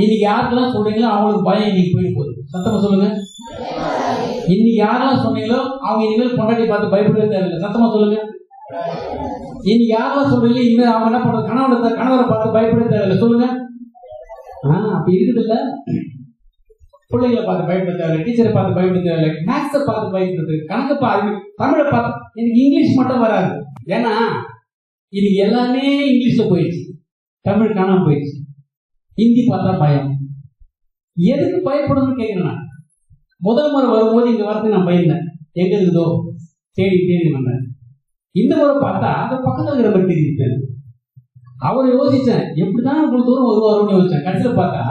இன்னைக்கு யாருக்கெல்லாம் சொல்றீங்களோ அவங்களுக்கு பயம் இன்னைக்கு போயிட்டு போகுது. சத்தமா சொல்லுங்க. இன்னைக்கு யாரெல்லாம் சொன்னீங்களோ அவங்க இனிமேல் பொண்டாட்டி பார்த்து பயப்படவே தேவையில்லை. சத்தமா சொல்லுங்க. இன்னைக்கு யாரெல்லாம் சொல்றீங்களோ இனிமேல் அவங்க என்ன பண்றது, கணவரை பார்த்து பயப்படவே தேவையில்லை. சொல்லுங்க. அப்படி இருக்குது இல்ல? பிள்ளைங்களை பார்த்து பயப்பட தேவையில்லை, டீச்சரை பார்த்து பயப்பட தேவையில்லை, மேக்ஸை பார்த்து பயப்படுறது, கணக்கு தமிழை பார்த்து. எனக்கு இங்கிலீஷ் மட்டும் வராது. ஏன்னா இன்னைக்கு எல்லாமே இங்கிலீஷ்ல போயிடுச்சு, தமிழ் காணாம போயிடுச்சு. ஹிந்தி பார்த்தா பயம். எதுக்கு பயப்படணும்னு கேட்கிறேன். முதல் முறை வரும்போது இங்க வரது நான் பயந்தேன், எங்க இருக்குதோ தேடி தேடி வந்தேன். இந்த முறை பார்த்தா அந்த பக்கத்துல இருக்கிற மாதிரி தெரியுது. அவரை யோசிச்சேன், எப்படிதான் இவ்வளவு தூரம் வருவாருன்னு யோசிச்சேன். கடைசியில் பார்த்தா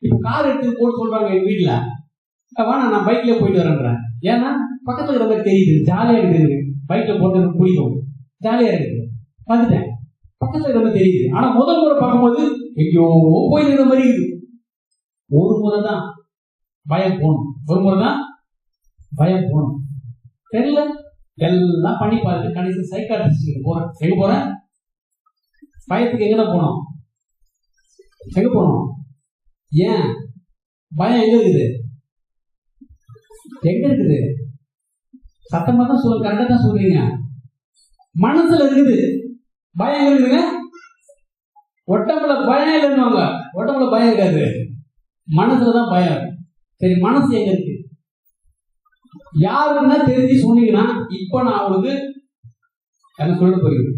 இப்ப கார் எடுத்து போட்டு சொல்றாங்க எங்க வீட்டுல, வேணா நான் பைக்ல போயிட்டு வரேன்றேன். ஏன்னா பக்கத்துல இருக்கிற மாதிரி தெரியுது, ஜாலியா இருக்குது. பைக்ல போட்டு பிடிக்கும், ஜாலியா இருக்குது. வந்துட்டேன், பக்கத்துல இருக்கிற மாதிரி தெரியுது. ஆனா முதல் முறை பார்க்கும்போது எங்கேயோ போய் இருக்கிற மாதிரி இருக்குது. ஒரு முறை தான் பயம் போகணும், ஒரு முறை தான் பயம் போகணும். தெரியல, எல்லாம் பண்ணி பார்த்து கடைசி சைக்காட்ரிஸ்ட் போறேன். எங்க போறேன்? பயத்துக்கு எங்கதான் போனோம்? எங்க போனோம்? ஏன் பயம் எங்க இருக்குது? எங்க இருக்குது? சத்தமா தான் சொல்லுங்க, கரெக்டா தான் சொல்றீங்க. மனசுல இருக்குது. பயம் எங்க இருக்குதுங்க? ஒட்டம்புல பயம் இல்லைன்னுவாங்க, ஒட்டம்புல பயம் இருக்காது, மனசுலதான் பயம். சரி, மனசு எங்க இருக்கு? யாருன்னா தெரிஞ்சு சொன்னீங்கன்னா இப்ப நான் அவங்களுக்கு என்ன சொல்ல போறீங்க?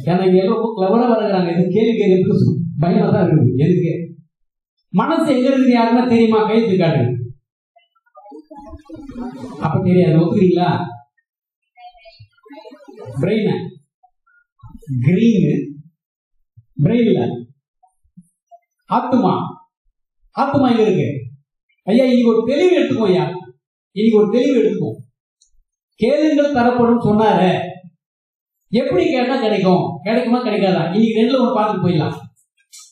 ஏன்னா இங்க ரொம்ப கிளவரா வர்றாங்க. எது கேள்வி கேட்கறதுக்கு பயமா தான் இருக்குது. எதுக்கு? மனசு எங்க இருக்குது யாருன்னா தெரியுமா? கை தூக்காட்டு. அப்ப தெரியாது, ஒத்துக்கிறீங்களா? பிரெயின் கிரீன், பிரெயின் இல்ல, ஆத்மா. ஆத்மா எங்க இருக்கு? ஐயா இன்னைக்கு ஒரு தெளிவு எடுத்துக்கோ. ஐயா இன்னைக்கு ஒரு தெளிவு எடுத்துக்கோ. கேளுங்கள் தரப்படும் சொன்னாரு. எப்படி கேட்டா கிடைக்கும்? கிடைக்குமா கிடைக்காதா? இன்னைக்கு ரெண்டுல ஒரு பார்த்துட்டு போயிடலாம்.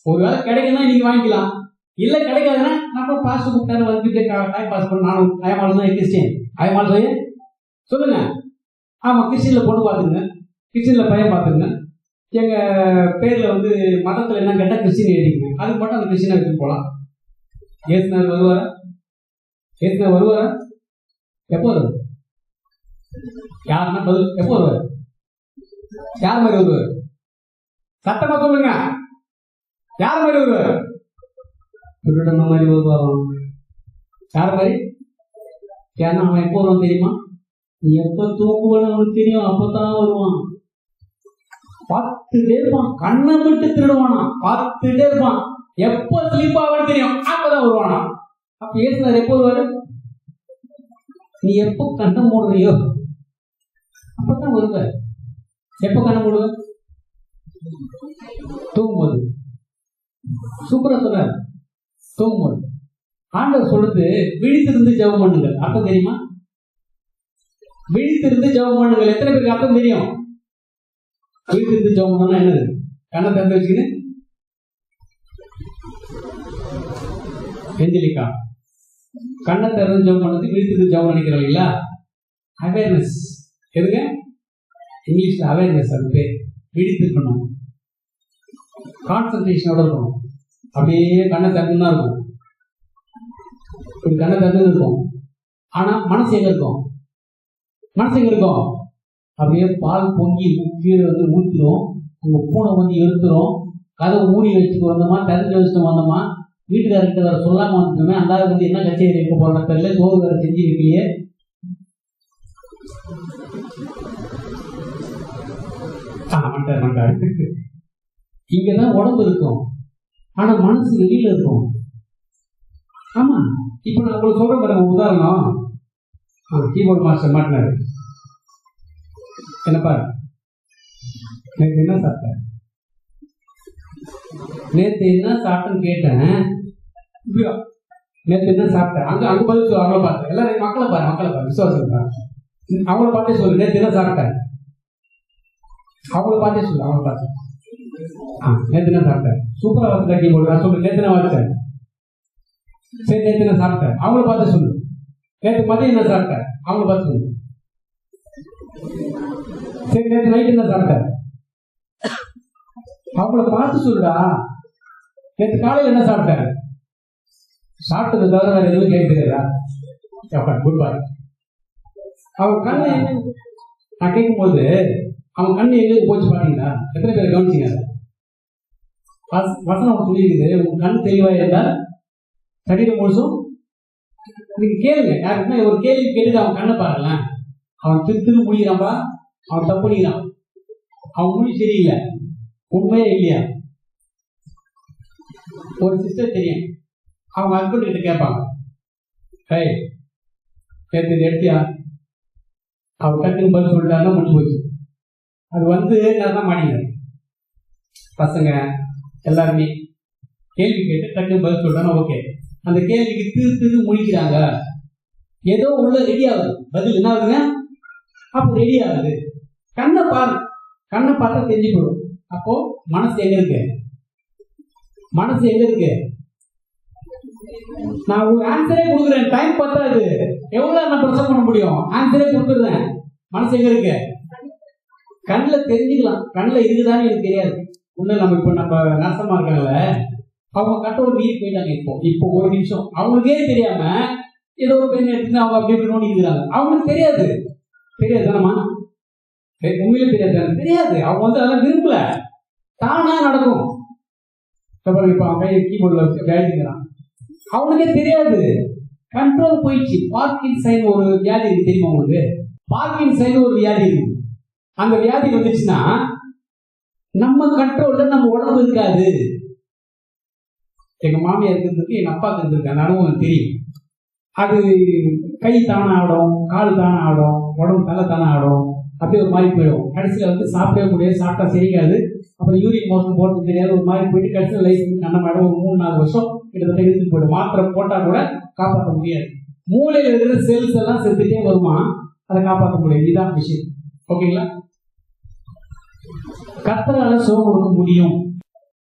ஒருவேளை கிடைக்குன்னா இன்னைக்கு வாங்கிக்கலாம், இல்ல கிடைக்காதுன்னா நம்ம பாஸ் கொடுத்தாரு வந்துட்டு டைம் பாஸ் பண்ண. நானும் ஐயமாலும் கிறிஸ்டியன், ஐயமாலும் சொல்லுங்க. ஆமா, கிறிஸ்டியன்ல பொண்ணு பார்த்துங்க, கிறிஸ்டியன்ல பையன் பார்த்துங்க. எங்க பேர்ல வந்து மதத்துல என்ன கேட்டா கிறிஸ்டின் எழுதிங்க, அதுக்கு மட்டும் அந்த கிறிஸ்டியனை வச்சுட்டு போலாம். ஏசுனார் வருவாரா? ஏசுனார் வருவாரா? எப்போ வருவார்? யாருன்னா பதில், எப்போ வருவார்? யார் மாதிரி வருவார்? சத்தமா சொல்லுங்க. யார் மாதிரி வருவார்? திருடன மாதிரி வருவாராம். யார் மாதிரி? ஏன்னா அவன் எப்போ வருவான் தெரியுமா? நீ எப்ப தூக்குவன்னு அவனுக்கு தெரியும், அப்பதான் வருவான். 10 டே இருப்பான், கண்ணை விட்டு திருடுவானா. 10 டே இருப்பான், எப்ப ஸ்லீப் ஆகுன்னு தெரியும், அப்பதான் வருவானா. அப்ப ஏசுனார் எப்போ வருவாரு? நீ எப்போ கண்ணை மூடுறியோ அப்பதான் வருவ. எப்ப கண்ணை மூடுவ? தூங்கும்போது. சூப்பரா சொன்னார், தூங்கும்போது. ஆண்டவர் சொல்றது விழித்திருந்து ஜெபம் பண்ணுங்கள். அர்த்தம் தெரியுமா? விழித்திருந்து ஜெபம் பண்ணுங்கள். எத்தனை பேருக்கு அர்த்தம் தெரியும்? விழித்திருந்து ஜெபம் பண்ணா என்னது? கண்ணை திறந்து வச்சுக்கின்னு எந்திரிக்கா கண்ணை திறந்து ஜெபம் பண்ணது விழித்திருந்து ஜெபம் நினைக்கிறோம் இல்லைங்களா? அவேர்னஸ். எதுங்க? இங்கிலீஷ்ல அவேர்னஸ். அது பேர் விழித்திருக்கணும், கான்சன்ட்ரேஷனோட இருக்கணும். அப்படியே கண்ணை திறந்து தான் இருக்கும், இப்படி கண்ணை திறந்து இருக்கும். ஆனா மனசு எங்க இருக்கும்? மனசு எங்க இருக்கும்? அப்படியே பால் பொங்கி கீழே வந்து ஊற்றிடும், உங்க பூனை வந்து எடுத்துரும். கதவை மூடி வச்சுட்டு வந்தோமா, திறந்து வச்சுட்டு வந்தோமா, வீட்டுக்காரர்கிட்ட வேற சொல்லாம வந்துட்டோமே, அந்த வந்து என்ன கச்சேரி வைக்க போற தெரியல, சோறு வேற செஞ்சு வைக்கலையே. இங்கதான் உடம்பு இருக்கும், ஆனா மனசு வெளியில இருக்கும். ஆமா, இப்ப நான் உங்களுக்கு சொல்ற பாருங்க உதாரணம். கீபோர்டு மாஸ்டர் மாட்டினாரு. என்னப்பா நேற்று என்ன சாப்பிட்டேன், நேற்று என்ன சாப்பிட்டேன்னு கேட்டேன். நேற்று என்ன சாப்பிட்டேன், அங்க பதில் சொல்லு. அவங்கள பார்த்து எல்லாரும் மக்களை பாரு, விசுவாசம் பாரு. அவங்கள பார்த்தே சொல்லு, நேற்று என்ன சாப்பிட்டேன். அவங்கள பார்த்தே சொல்லு, அவங்கள பார்த்து. நேற்று என்ன சாப்பிட்டேன். சூப்பரா வாசிட்டா கீபோர்டு. நான் சொல்லு, நேற்று என்ன வாசிட்டேன். சரி, நேற்று என்ன சாப்பிட்டேன். அவங்கள பார்த்து சொல்லு. நேற்று மதியம் என்ன சாப்பிட்டேன். அவங்கள பார்த்து சொல்லு. சரி, நேற்று நைட்டு என்ன சாப்பிட்டேன். அவங்கள பார்த்து சொல்லுடா. நேற்று காலையில் என்ன சாப்பிட்டாரு? சாப்பிட்டது தவிர வேற எதுவும் கேட்கிறதா? குட் பாய். அவன் கண்ணு என்ன நான் கேட்கும்போது அவன் கண்ணு எங்களுக்கு போச்சு பாத்தீங்களா? எத்தனை பேர் கவனிச்சிங்க? வசனம் சொல்லியிருக்குது, உன் கண் தெளிவாக இருந்தால் சரீரம் முழுசும். நீங்க கேளுங்க, யாருக்குன்னா ஒரு கேள்வி கேட்டு அவன் கண்ணை பாருங்களேன். அவன் திரு முடிக்கிறான்பா, அவன் தப்பு பண்ணிக்கிறான், அவன் மொழி சரியில்லை, உண்மையே இல்லையா? ஒரு சிஸ்டர் தெரியும், அவங்க ஹஸ்பண்ட் கிட்ட கேட்பாங்க, நேற்று எடுத்தியா? அவர் டக்குன்னு பதில் சொல்லிட்டாருன்னா முடிஞ்சு போச்சு. அது வந்து நான் தான் மாட்டிக்கிறேன். பசங்க எல்லாருமே கேள்வி கேட்டு டக்குன்னு பதில் சொல்லிட்டாங்கன்னா ஓகே. அந்த கேள்விக்கு திரு முடிக்கிறாங்க, ஏதோ உள்ள ரெடி ஆகுது, பதில் என்ன ஆகுதுங்க? அப்போ ரெடி ஆகுது. கண்ணை பாரு, கண்ணை பார்த்தா தெரிஞ்சு போடும். அப்போ மனசு எங்க இருக்கு? மனசு எங்க இருக்கு? நான் ஒரு ஆன்சரே கொடுக்குறேன், டைம் பத்தாது, எவ்வளவு நான் பிரசவம் பண்ண முடியும்? ஆன்சரே கொடுத்துருந்தேன். மனசு எங்க இருக்கு? கண்ணில் தெரிஞ்சுக்கலாம். கண்ணில் இருக்குதான்னு எனக்கு தெரியாது. ஒண்ணு நம்ம இப்ப நம்ம நஷ்டமா இருக்காங்கல்ல, அவங்க கட்டோட மீறி போயிட்டாங்க. இப்போ ஒரு நிமிஷம் அவங்களுக்கே தெரியாம ஏதோ ஒரு பெண் எடுத்து அவங்க அப்படி இப்படி நோண்டிக்கிறாங்க. அவங்களுக்கு தெரியாது. தெரியாது தானம்மா? உண்மையிலே தெரியாது. தெரியாது. அவங்க வந்து அதெல்லாம் விரும்பல, தானா நடக்கும். இப்ப அவங்க கீபோர்ட்ல எழுதிக்கிறான், அவனுக்கே தெரியாது. கண்ட்ரோல் போயிடுச்சு. பார்க்கின் சைன் ஒரு வியாதி இருக்கு, தெரியுமா உங்களுக்கு? பார்க்கின் சைன் ஒரு வியாதி இருக்கு. அந்த வியாதி வந்துச்சுன்னா நம்ம கண்ட்ரோல்ல நம்ம உடம்பு இருக்காது. எங்க மாமியார் இருக்கிறதுக்கு எங்க அப்பாவுக்கு இருந்திருக்கு, அந்த அனுபவம் தெரியும். அது கை தானே ஆடும், கால் தானே ஆடும், உடம்பு தலை தானே ஆடும், அப்படியே ஒரு மாதிரி போயிடும். கடைசியில் வந்து சாப்பிடவே முடியாது, சாப்பிட்டா சரிக்காது, அப்புறம் யூரின் மோசம் போகிறது தெரியாது, ஒரு மாதிரி போயிட்டு கடைசியில் லைசன்ஸ் கண்ண மாடும். ஒரு 3-4 வருஷம் கிட்டத்தட்ட இழுத்து போயிடும். மாத்திரை போட்டால் கூட காப்பாற்ற முடியாது. மூளையில் இருக்கிற செல்ஸ் எல்லாம் செத்துட்டே வருமா, அதை காப்பாற்ற முடியாது. இதுதான் விஷயம். ஓகேங்களா? கர்த்தரால சுகம் கொடுக்க முடியும்.